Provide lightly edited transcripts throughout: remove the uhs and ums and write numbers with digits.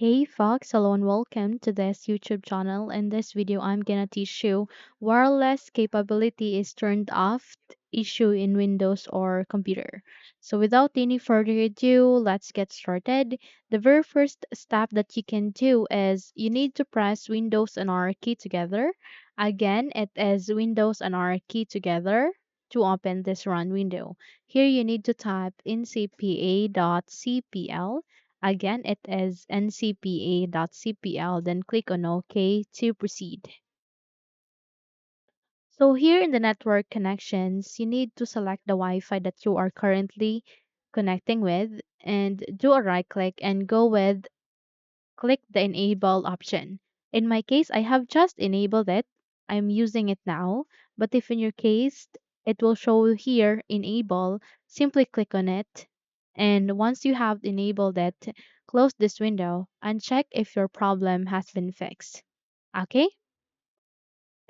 Hey folks, hello and welcome to this YouTube channel. In this video, I'm gonna teach you wireless capability is turned off issue in Windows or computer. So without any further ado, let's get started. The very first step that you can do is you need to press Windows and R key together. Again, it is Windows and R key together to open this run window. Here you need to type ncpa.cpl. Again, it is ncpa.cpl, then click on OK to proceed. So here in the network connections, you need to select the Wi-Fi that you are currently connecting with and do a right click and go with click the enable option. In my case, I have just enabled it. I'm using it now, but if in your case, it will show here enable, simply click on it. And once you have enabled it, close this window and check if your problem has been fixed. Okay?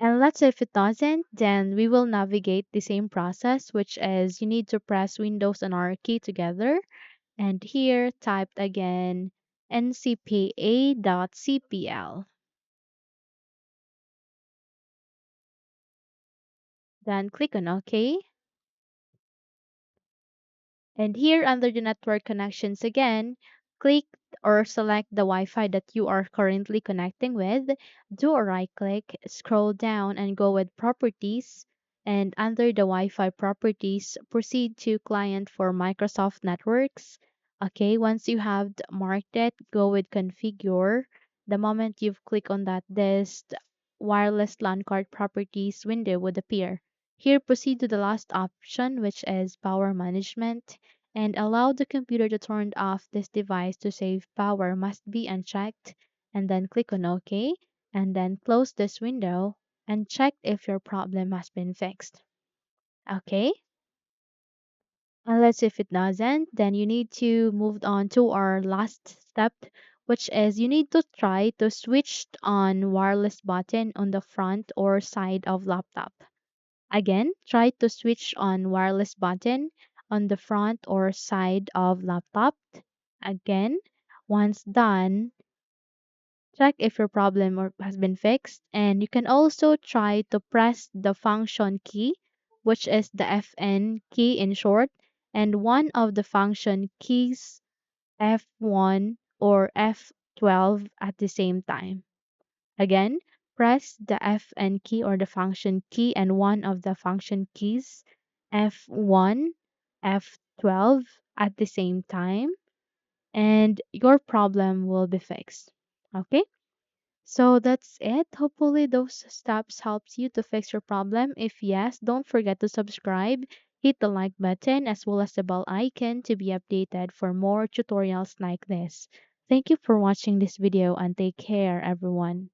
And let's say if it doesn't, then we will navigate the same process, which is you need to press Windows and R key together. And here, typed again ncpa.cpl. Then click on OK. And here under the network connections again, click or select the Wi-Fi that you are currently connecting with. Do a right click, scroll down and go with properties. And under the Wi-Fi properties, proceed to client for Microsoft Networks. Okay, once you have marked it, go with configure. The moment you've clicked on that, this wireless LAN card properties window would appear. Here, proceed to the last option, which is power management, and allow the computer to turn off this device to save power must be unchecked, and then click on OK, and then close this window and check if your problem has been fixed. Okay? Unless if it doesn't, then you need to move on to our last step, which is you need to try to switch on wireless button on the front or side of laptop. Again, try to switch on wireless button on the front or side of laptop. Again, once done, check if your problem has been fixed. And you can also try to press the function key, which is the FN key in short, and one of the function keys F1 or F12 at the same time. Again, press the Fn key or the function key and one of the function keys F1, F12 at the same time, and your problem will be fixed. Okay? So that's it. Hopefully those steps helps you to fix your problem. If yes, don't forget to subscribe, hit the like button as well as the bell icon to be updated for more tutorials like this. Thank you for watching this video and take care everyone.